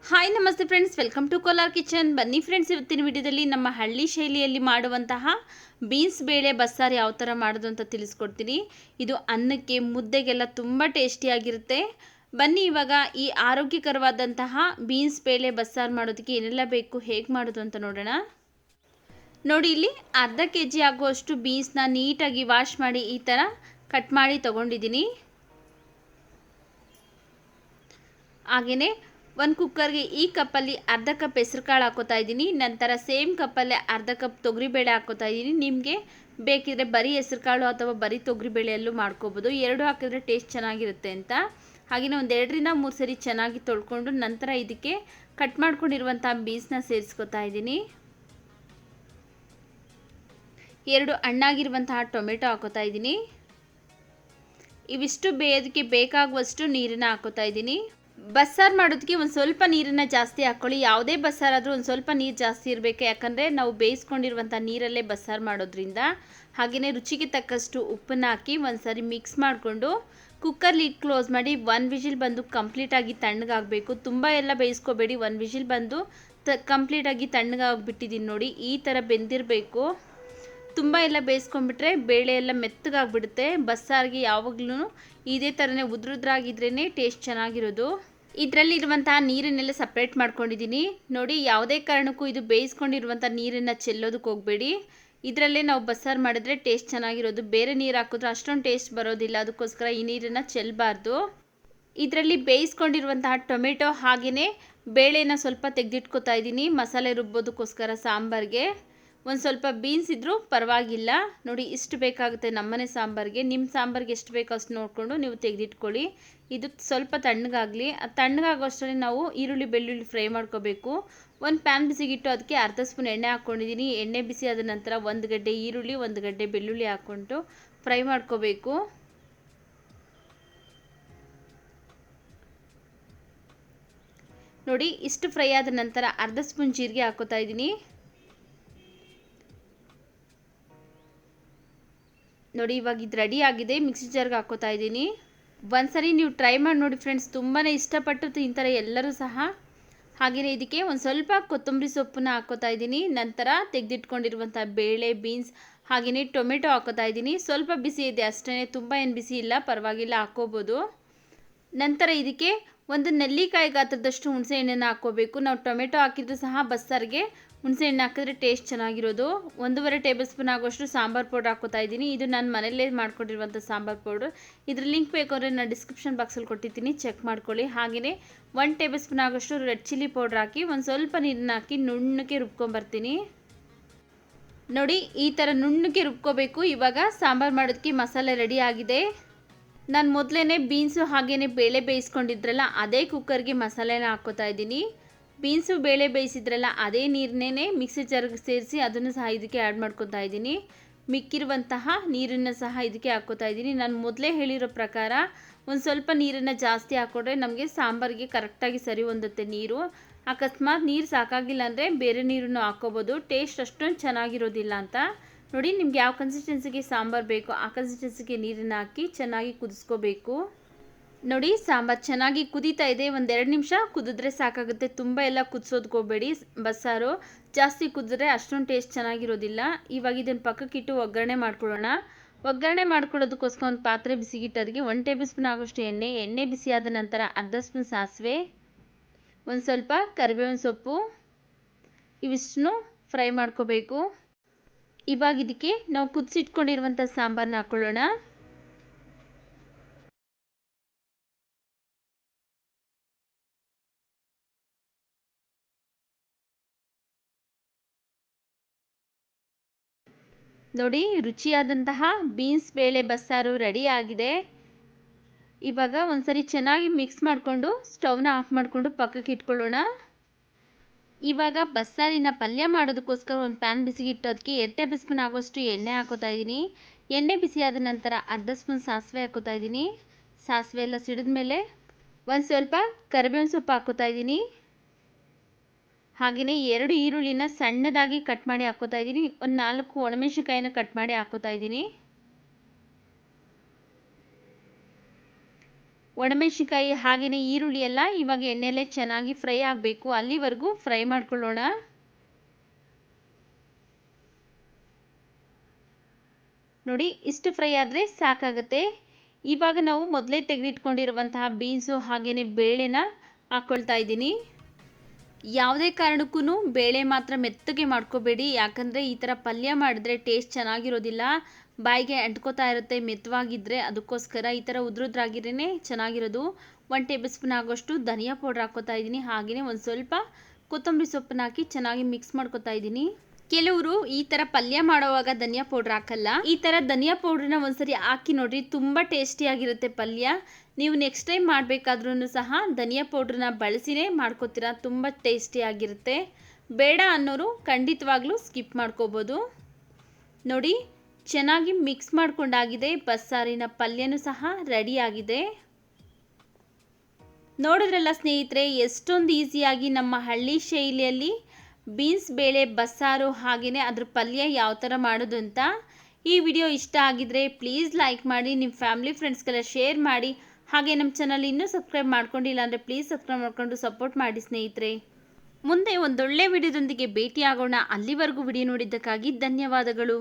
Hi ನಮಸ್ತೆ friends, welcome to Kolar kitchen. ಬನ್ನಿ friends, ಇವತ್ತಿನ ವಿಡಿಯೋದಲ್ಲಿ ನಮ್ಮ ಹಳ್ಳಿ ಶೈಲಿಯಲ್ಲಿ ಮಾಡುವಂತಹ ಬೀನ್ಸ್ ಬೇಳೆ ಬಸ್ಸಾರು ಯಾವ ಥರ ಮಾಡೋದು ಅಂತ ತಿಳಿಸ್ಕೊಡ್ತೀನಿ. ಇದು ಅನ್ನಕ್ಕೆ ಮುದ್ದೆಗೆಲ್ಲ ತುಂಬ ಟೇಸ್ಟಿಯಾಗಿರುತ್ತೆ. ಬನ್ನಿ ಇವಾಗ ಈ ಆರೋಗ್ಯಕರವಾದಂತಹ ಬೀನ್ಸ್ ಬೇಳೆ ಬಸ್ಸಾರು ಮಾಡೋದಕ್ಕೆ ಏನೆಲ್ಲ ಬೇಕು, ಹೇಗೆ ಮಾಡೋದು ಅಂತ ನೋಡೋಣ. ನೋಡಿ, ಇಲ್ಲಿ ಅರ್ಧ kg ಆಗುವಷ್ಟು ಬೀನ್ಸ್ನ ನೀಟಾಗಿ ವಾಶ್ ಮಾಡಿ ಈ ಥರ ಕಟ್ ಮಾಡಿ ತೊಗೊಂಡಿದ್ದೀನಿ. ಹಾಗೆಯೇ ಒಂದು ಕುಕ್ಕರ್ಗೆ ಈ ಕಪ್ಪಲ್ಲಿ ಅರ್ಧ ಕಪ್ ಹೆಸರು ಕಾಳು ಹಾಕೋತಾ ಇದ್ದೀನಿ. ನಂತರ ಸೇಮ್ ಕಪ್ಪಲ್ಲೇ ಅರ್ಧ ಕಪ್ ತೊಗರಿಬೇಳೆ ಹಾಕೋತಾ ಇದ್ದೀನಿ. ನಿಮಗೆ ಬೇಕಿದ್ರೆ ಬರೀ ಹೆಸರು ಕಾಳು ಅಥವಾ ಬರೀ ತೊಗರಿಬೇಳೆಯಲ್ಲೂ ಮಾಡ್ಕೋಬೋದು. ಎರಡು ಹಾಕಿದ್ರೆ ಟೇಸ್ಟ್ ಚೆನ್ನಾಗಿರುತ್ತೆ ಅಂತ. ಹಾಗೆಯೇ ಒಂದು 2-3 ಸರಿ ಚೆನ್ನಾಗಿ ತೊಳ್ಕೊಂಡು ನಂತರ ಇದಕ್ಕೆ ಕಟ್ ಮಾಡ್ಕೊಂಡಿರುವಂಥ ಬೀನ್ಸ್ನ ಸೇರಿಸ್ಕೊತಾ ಇದ್ದೀನಿ. 2 ಹಣ್ಣಾಗಿರುವಂತಹ ಟೊಮೆಟೊ ಹಾಕೋತಾ ಇದ್ದೀನಿ. ಇವಿಷ್ಟು ಬೇಯೋದಕ್ಕೆ ಬೇಕಾಗುವಷ್ಟು ನೀರನ್ನು ಹಾಕೋತಾ ಇದ್ದೀನಿ. ಬಸ್ಸಾರು ಮಾಡೋದಕ್ಕೆ ಒಂದು ಸ್ವಲ್ಪ ನೀರನ್ನು ಜಾಸ್ತಿ ಹಾಕ್ಕೊಳ್ಳಿ. ಯಾವುದೇ ಬಸ್ಸಾರಾದರೂ ಒಂದು ಸ್ವಲ್ಪ ನೀರು ಜಾಸ್ತಿ ಇರಬೇಕು, ಯಾಕಂದರೆ ನಾವು ಬೇಯಿಸ್ಕೊಂಡಿರುವಂಥ ನೀರಲ್ಲೇ ಬಸ್ಸಾರು ಮಾಡೋದ್ರಿಂದ. ಹಾಗೆಯೇ ರುಚಿಗೆ ತಕ್ಕಷ್ಟು ಉಪ್ಪನ್ನು ಹಾಕಿ ಒಂದು ಸಾರಿ ಮಿಕ್ಸ್ ಮಾಡಿಕೊಂಡು ಕುಕ್ಕರ್ ಲಿಡ್ ಕ್ಲೋಸ್ ಮಾಡಿ 1 ವಿಜಿಲ್ ಬಂದು ಕಂಪ್ಲೀಟಾಗಿ ತಣ್ಣಗಾಗಬೇಕು. ತುಂಬ ಎಲ್ಲ ಬೇಯಿಸ್ಕೋಬೇಡಿ, 1 ವಿಜಿಲ್ ಬಂದು ಕಂಪ್ಲೀಟಾಗಿ ತಣ್ಣಗಾಗ್ಬಿಟ್ಟಿದ್ದೀನಿ ನೋಡಿ. ಈ ಥರ ಬೆಂದಿರಬೇಕು. ತುಂಬ ಎಲ್ಲ ಬೇಯಿಸ್ಕೊಂಡ್ಬಿಟ್ರೆ ಬೇಳೆ ಎಲ್ಲ ಮೆತ್ತಗಾಗ್ಬಿಡುತ್ತೆ. ಬಸ್ಸಾರಿಗೆ ಯಾವಾಗಲೂ ಇದೇ ಥರನೇ ಉದ್ರುದ್ರಾಗಿದ್ರೇ ಟೇಸ್ಟ್ ಚೆನ್ನಾಗಿರೋದು. ಇದರಲ್ಲಿರುವಂತಹ ನೀರನ್ನೆಲ್ಲ ಸಪ್ರೇಟ್ ಮಾಡ್ಕೊಂಡಿದ್ದೀನಿ ನೋಡಿ. ಯಾವುದೇ ಕಾರಣಕ್ಕೂ ಇದು ಬೇಯಿಸ್ಕೊಂಡಿರುವಂಥ ನೀರನ್ನು ಚೆಲ್ಲೋದಕ್ಕೆ ಹೋಗಬೇಡಿ. ಇದರಲ್ಲೇ ನಾವು ಬಸ್ಸಾರು ಮಾಡಿದ್ರೆ ಟೇಸ್ಟ್ ಚೆನ್ನಾಗಿರೋದು. ಬೇರೆ ನೀರು ಹಾಕಿದ್ರೆ ಅಷ್ಟೊಂದು ಟೇಸ್ಟ್ ಬರೋದಿಲ್ಲ, ಅದಕ್ಕೋಸ್ಕರ ಈ ನೀರನ್ನು ಚೆಲ್ಲಬಾರ್ದು. ಇದರಲ್ಲಿ ಬೇಯಿಸ್ಕೊಂಡಿರುವಂತಹ ಟೊಮೆಟೊ ಹಾಗೆಯೇ ಬೇಳೆನ ಸ್ವಲ್ಪ ತೆಗೆದಿಟ್ಕೋತಾ ಇದ್ದೀನಿ ಮಸಾಲೆ ರುಬ್ಬೋದಕ್ಕೋಸ್ಕರ. ಸಾಂಬಾರಿಗೆ ಒಂದು ಸ್ವಲ್ಪ ಬೀನ್ಸ್ ಇದ್ದರೂ ಪರವಾಗಿಲ್ಲ ನೋಡಿ. ಇಷ್ಟು ಬೇಕಾಗುತ್ತೆ ನಮ್ಮನೆ ಸಾಂಬಾರಿಗೆ. ನಿಮ್ಮ ಸಾಂಬಾರಿಗೆ ಎಷ್ಟು ಬೇಕೋ ಅಷ್ಟು ನೋಡಿಕೊಂಡು ನೀವು ತೆಗೆದಿಟ್ಕೊಳ್ಳಿ. ಇದು ಸ್ವಲ್ಪ ತಣ್ಣಗಾಗಲಿ. ಅದು ತಣ್ಣಗಾಗೋಷ್ಟರಲ್ಲಿ ನಾವು ಈರುಳ್ಳಿ ಬೆಳ್ಳುಳ್ಳಿ ಫ್ರೈ ಮಾಡ್ಕೋಬೇಕು. ಒಂದು ಪ್ಯಾನ್ ಬಿಸಿಗಿಟ್ಟು ಅದಕ್ಕೆ ಅರ್ಧ ಸ್ಪೂನ್ ಎಣ್ಣೆ ಹಾಕ್ಕೊಂಡಿದ್ದೀನಿ. ಎಣ್ಣೆ ಬಿಸಿ ಆದ ನಂತರ 1 ಗಡ್ಡೆ ಈರುಳ್ಳಿ 1 ಗಡ್ಡೆ ಬೆಳ್ಳುಳ್ಳಿ ಹಾಕ್ಕೊಂಡು ಫ್ರೈ ಮಾಡ್ಕೋಬೇಕು. ನೋಡಿ, ಇಷ್ಟು ಫ್ರೈ ಆದ ನಂತರ ಅರ್ಧ ಸ್ಪೂನ್ ಜೀರಿಗೆ ಹಾಕೋತಾ ಇದ್ದೀನಿ. ನೋಡಿ, ಇವಾಗ ಇದು ರೆಡಿ ಆಗಿದೆ. ಮಿಕ್ಸಿ ಜಾರ್ಗೆ ಹಾಕೋತಾ ಇದ್ದೀನಿ. ಒಂದ್ಸರಿ ನೀವು ಟ್ರೈ ಮಾಡಿ ನೋಡಿ ಫ್ರೆಂಡ್ಸ್, ತುಂಬಾ ಇಷ್ಟಪಟ್ಟು ತಿಂತಾರೆ ಎಲ್ಲರೂ ಸಹ. ಹಾಗೆಯೇ ಇದಕ್ಕೆ ಒಂದು ಸ್ವಲ್ಪ ಕೊತ್ತಂಬರಿ ಸೊಪ್ಪನ್ನ ಹಾಕೋತಾ ಇದ್ದೀನಿ. ನಂತರ ತೆಗೆದಿಟ್ಕೊಂಡಿರುವಂಥ ಬೇಳೆ, ಬೀನ್ಸ್ ಹಾಗೆಯೇ ಟೊಮೆಟೊ ಹಾಕೋತಾ ಇದ್ದೀನಿ. ಸ್ವಲ್ಪ ಬಿಸಿ ಇದೆ ಅಷ್ಟೇ, ತುಂಬ ಏನು ಬಿಸಿ ಇಲ್ಲ, ಪರವಾಗಿಲ್ಲ, ಹಾಕ್ಕೋಬೋದು. ನಂತರ ಇದಕ್ಕೆ ಒಂದು ನೆಲ್ಲಿಕಾಯಿ ಗಾತ್ರದಷ್ಟು ಹುಣಸೆಹಣ್ಣನ್ನು ಹಾಕ್ಕೋಬೇಕು. ನಾವು ಟೊಮೆಟೊ ಹಾಕಿದ್ರು ಸಹ ಬಸ್ಸಾರಿಗೆ ಹುಣಸೆಹಣ್ಣು ಹಾಕಿದ್ರೆ ಟೇಸ್ಟ್ ಚೆನ್ನಾಗಿರೋದು. 1.5 ಟೇಬಲ್ ಸ್ಪೂನ್ ಆಗೋಷ್ಟು ಸಾಂಬಾರು ಪೌಡ್ರ್ ಹಾಕೋತಾ ಇದ್ದೀನಿ. ಇದು ನಾನು ಮನೆಯಲ್ಲೇ ಮಾಡ್ಕೊಂಡಿರುವಂಥ ಸಾಂಬಾರು ಪೌಡ್ರ್. ಇದ್ರ ಲಿಂಕ್ ಬೇಕಾದ್ರೆ ನಾನು ಡಿಸ್ಕ್ರಿಪ್ಷನ್ ಬಾಕ್ಸಲ್ಲಿ ಕೊಟ್ಟಿದ್ದೀನಿ, ಚೆಕ್ ಮಾಡ್ಕೊಳ್ಳಿ. ಹಾಗೆಯೇ 1 ಟೇಬಲ್ ಸ್ಪೂನ್ ಆಗೋಷ್ಟು ರೆಡ್ ಚಿಲ್ಲಿ ಪೌಡ್ರ್ ಹಾಕಿ ಒಂದು ಸ್ವಲ್ಪ ನೀರನ್ನ ಹಾಕಿ ನುಣ್ಣಗೆ ರುಬ್ಕೊಂಬರ್ತೀನಿ. ನೋಡಿ, ಈ ಥರ ನುಣ್ಣಗೆ ರುಬ್ಕೋಬೇಕು. ಇವಾಗ ಸಾಂಬಾರು ಮಾಡೋದಕ್ಕೆ ಮಸಾಲೆ ರೆಡಿ ಆಗಿದೆ. ನಾನು ಮೊದಲೇ ಬೀನ್ಸು ಹಾಗೆಯೇ ಬೇಳೆ ಬೇಯಿಸ್ಕೊಂಡಿದ್ರಲ್ಲ ಅದೇ ಕುಕ್ಕರ್ಗೆ ಮಸಾಲೆನ ಹಾಕ್ಕೋತಾ ಇದ್ದೀನಿ. ಬೀನ್ಸು ಬೇಳೆ ಬೇಯಿಸಿದ್ರಲ್ಲ ಅದೇ ನೀರನ್ನೇ ಮಿಕ್ಸಿ ಜಾರ್ಗೆ ಸೇರಿಸಿ ಅದನ್ನು ಸಹ ಇದಕ್ಕೆ ಆ್ಯಡ್ ಮಾಡ್ಕೊತಾ ಇದ್ದೀನಿ. ಮಿಕ್ಕಿರುವಂತಹ ನೀರನ್ನು ಸಹ ಇದಕ್ಕೆ ಹಾಕ್ಕೋತಾ ಇದ್ದೀನಿ. ನಾನು ಮೊದಲೇ ಹೇಳಿರೋ ಪ್ರಕಾರ ಒಂದು ಸ್ವಲ್ಪ ನೀರನ್ನು ಜಾಸ್ತಿ ಹಾಕ್ಕೊಂಡ್ರೆ ನಮಗೆ ಸಾಂಬಾರಿಗೆ ಕರೆಕ್ಟಾಗಿ ಸರಿ ಹೊಂದುತ್ತೆ ನೀರು. ಅಕಸ್ಮಾತ್ ನೀರು ಸಾಕಾಗಿಲ್ಲ ಅಂದರೆ ಬೇರೆ ನೀರನ್ನು ಹಾಕ್ಕೋಬೋದು, ಟೇಸ್ಟ್ ಅಷ್ಟೊಂದು ಚೆನ್ನಾಗಿರೋದಿಲ್ಲ ಅಂತ. ನೋಡಿ, ನಿಮ್ಗೆ ಯಾವ ಕನ್ಸಿಸ್ಟೆನ್ಸಿಗೆ ಸಾಂಬಾರು ಬೇಕೋ ಆ ಕನ್ಸಿಸ್ಟೆನ್ಸಿಗೆ ನೀರನ್ನು ಹಾಕಿ ಚೆನ್ನಾಗಿ ಕುದಿಸ್ಕೋಬೇಕು. ನೋಡಿ, ಸಾಂಬಾರು ಚೆನ್ನಾಗಿ ಕುದೀತಾ ಇದೆ. 1-2 ನಿಮಿಷ ಕುದಿದ್ರೆ ಸಾಕಾಗುತ್ತೆ. ತುಂಬ ಎಲ್ಲ ಕುದಿಸೋದಕ್ಕೆ ಹೋಗಬೇಡಿ. ಬಸ್ಸಾರು ಜಾಸ್ತಿ ಕುದಿದ್ರೆ ಅಷ್ಟೊಂದು ಟೇಸ್ಟ್ ಚೆನ್ನಾಗಿರೋದಿಲ್ಲ. ಇವಾಗ ಇದನ್ನು ಪಕ್ಕಕ್ಕಿಟ್ಟು ಒಗ್ಗರಣೆ ಮಾಡ್ಕೊಳ್ಳೋಣ. ಒಗ್ಗರಣೆ ಮಾಡ್ಕೊಳ್ಳೋದಕ್ಕೋಸ್ಕರ ಒಂದು ಪಾತ್ರೆ ಬಿಸಿಗಿಟ್ಟು ಅದಕ್ಕೆ 1 ಟೇಬಲ್ ಸ್ಪೂನ್ ಆಗೋಷ್ಟು ಎಣ್ಣೆ ಬಿಸಿ ಆದ ನಂತರ ಅರ್ಧ ಸ್ಪೂನ್ ಸಾಸಿವೆ, ಒಂದು ಸ್ವಲ್ಪ ಕರಿಬೇವಿನ ಸೊಪ್ಪು, ಇವಿಷ್ಟನ್ನು ಫ್ರೈ ಮಾಡ್ಕೋಬೇಕು. ಇವಾಗ ಇದಕ್ಕೆ ನಾವು ಕುದಿಸಿಟ್ಕೊಂಡಿರುವಂಥ ಸಾಂಬಾರನ್ನ ಹಾಕ್ಕೊಳ್ಳೋಣ. ನೋಡಿ, ರುಚಿಯಾದಂತಹ ಬೀನ್ಸ್ ಬೇಳೆ ಬಸ್ಸಾರು ರೆಡಿ ಆಗಿದೆ. ಇವಾಗ ಒಂದ್ಸರಿ ಚೆನ್ನಾಗಿ ಮಿಕ್ಸ್ ಮಾಡಿಕೊಂಡು ಸ್ಟವ್ನ ಆಫ್ ಮಾಡಿಕೊಂಡು ಪಕ್ಕಕ್ಕೆ ಇಟ್ಕೊಳ್ಳೋಣ. ಇವಾಗ ಬಸ್ಸಾರಿನ ಪಲ್ಯ ಮಾಡೋದಕ್ಕೋಸ್ಕರ ಒಂದು ಪ್ಯಾನ್ ಬಿಸಿಗಿಟ್ಟು ಅದಕ್ಕೆ 2 ಟೇಬಲ್ ಸ್ಪೂನ್ ಆಗೋಷ್ಟು ಎಣ್ಣೆ ಹಾಕೋತಾ ಇದ್ದೀನಿ. ಎಣ್ಣೆ ಬಿಸಿ ಆದ ನಂತರ ಅರ್ಧ ಸ್ಪೂನ್ ಸಾಸಿವೆ ಹಾಕೋತಾ ಇದ್ದೀನಿ. ಸಾಸಿವೆ ಎಲ್ಲ ಸಿಡಿದ ಮೇಲೆ ಒಂದು ಸ್ವಲ್ಪ ಕರಿಬೇವಿನ ಸೊಪ್ಪು ಹಾಕೋತಾ ಇದ್ದೀನಿ. ಹಾಗೆಯೇ 2 ಈರುಳ್ಳಿನ ಸಣ್ಣದಾಗಿ ಕಟ್ ಮಾಡಿ ಹಾಕೋತಾ ಇದ್ದೀನಿ. ಒಂದು 4 ಒಣಮೆಣಸಿನಕಾಯಿನ ಕಟ್ ಮಾಡಿ ಹಾಕೋತಾ ಇದ್ದೀನಿ. ಒಣಮೆಣಸಿನ್ಕಾಯಿ ಹಾಗೆಯೇ ಈರುಳ್ಳಿ ಎಲ್ಲ ಇವಾಗ ಎಣ್ಣೆಲೆ ಚೆನ್ನಾಗಿ ಫ್ರೈ ಆಗಬೇಕು, ಅಲ್ಲಿವರೆಗೂ ಫ್ರೈ ಮಾಡ್ಕೊಳ್ಳೋಣ. ನೋಡಿ, ಇಷ್ಟು ಫ್ರೈ ಆದರೆ ಸಾಕಾಗುತ್ತೆ. ಇವಾಗ ನಾವು ಮೊದಲೇ ತೆಗೆದಿಟ್ಕೊಂಡಿರುವಂತಹ ಬೀನ್ಸು ಹಾಗೆಯೇ ಬೇಳೆನ ಹಾಕ್ಕೊಳ್ತಾ ಇದ್ದೀನಿ. ಯಾವುದೇ ಕಾರಣಕ್ಕೂ ಬೇಳೆ ಮಾತ್ರ ಮೆತ್ತಗೆ ಮಾಡ್ಕೋಬೇಡಿ, ಯಾಕಂದರೆ ಈ ಥರ ಪಲ್ಯ ಮಾಡಿದ್ರೆ ಟೇಸ್ಟ್ ಚೆನ್ನಾಗಿರೋದಿಲ್ಲ, ಬಾಯಿಗೆ ಅಂಟ್ಕೋತಾ ಇರುತ್ತೆ ಮೆತ್ತವಾಗಿದ್ದರೆ. ಅದಕ್ಕೋಸ್ಕರ ಈ ಥರ ಉದ್ರುದ್ರಾಗಿರೇ ಚೆನ್ನಾಗಿರೋದು. 1 ಟೇಬಲ್ ಸ್ಪೂನ್ ಆಗೋಷ್ಟು ಧನಿಯಾ ಪೌಡ್ರ್ ಹಾಕ್ಕೋತಾ ಇದ್ದೀನಿ. ಹಾಗೆಯೇ ಒಂದು ಸ್ವಲ್ಪ ಕೊತ್ತಂಬರಿ ಸೊಪ್ಪನ್ನ ಹಾಕಿ ಚೆನ್ನಾಗಿ ಮಿಕ್ಸ್ ಮಾಡ್ಕೋತಾ ಇದ್ದೀನಿ. ಕೆಲವರು ಈ ಥರ ಪಲ್ಯ ಮಾಡುವಾಗ ಧನಿಯಾ ಪೌಡ್ರ್ ಹಾಕಲ್ಲ. ಈ ಥರ ಧನಿಯಾ ಪೌಡ್ರನ್ನ ಒಂದ್ಸರಿ ಹಾಕಿ ನೋಡ್ರಿ, ತುಂಬ ಟೇಸ್ಟಿಯಾಗಿರುತ್ತೆ ಪಲ್ಯ. ನೀವು ನೆಕ್ಸ್ಟ್ ಟೈಮ್ ಮಾಡಬೇಕಾದ್ರೂ ಸಹ ಧನಿಯಾ ಪೌಡ್ರನ್ನ ಬಳಸಿನೇ ಮಾಡ್ಕೋತೀರಾ, ತುಂಬ ಟೇಸ್ಟಿಯಾಗಿರುತ್ತೆ. ಬೇಡ ಅನ್ನೋರು ಖಂಡಿತವಾಗ್ಲೂ ಸ್ಕಿಪ್ ಮಾಡ್ಕೋಬೋದು. ನೋಡಿ, ಚೆನ್ನಾಗಿ ಮಿಕ್ಸ್ ಮಾಡ್ಕೊಂಡಾಗಿದೆ. ಬಸ್ಸಾರಿನ ಪಲ್ಯನೂ ಸಹ ರೆಡಿಯಾಗಿದೆ. ನೋಡಿದ್ರಲ್ಲ ಸ್ನೇಹಿತರೆ, ಎಷ್ಟೊಂದು ಈಸಿಯಾಗಿ ನಮ್ಮ ಹಳ್ಳಿ ಶೈಲಿಯಲ್ಲಿ ಬೀನ್ಸ್ ಬೇಳೆ ಬಸ್ಸಾರು ಹಾಗೆಯೇ ಅದ್ರ ಪಲ್ಯ ಯಾವ ಥರ ಮಾಡೋದು ಅಂತ. ಈ ವಿಡಿಯೋ ಇಷ್ಟ ಆಗಿದ್ರೆ ಪ್ಲೀಸ್ ಲೈಕ್ ಮಾಡಿ, ನಿಮ್ಮ ಫ್ಯಾಮಿಲಿ ಫ್ರೆಂಡ್ಸ್ಗೆಲ್ಲ ಶೇರ್ ಮಾಡಿ. ಹಾಗೆ ನಮ್ಮ ಚಾನಲ್ ಇನ್ನೂ ಸಬ್ಸ್ಕ್ರೈಬ್ ಮಾಡ್ಕೊಂಡಿಲ್ಲ ಅಂದರೆ ಪ್ಲೀಸ್ ಸಬ್ಸ್ಕ್ರೈಬ್ ಮಾಡ್ಕೊಂಡು ಸಪೋರ್ಟ್ ಮಾಡಿ ಸ್ನೇಹಿತರೆ. ಮುಂದೆ ಒಂದೊಳ್ಳೆ ವಿಡಿಯೋದೊಂದಿಗೆ ಭೇಟಿ ಆಗೋಣ. ಅಲ್ಲಿವರೆಗೂ ವಿಡಿಯೋ ನೋಡಿದ್ದಕ್ಕಾಗಿ ಧನ್ಯವಾದಗಳು.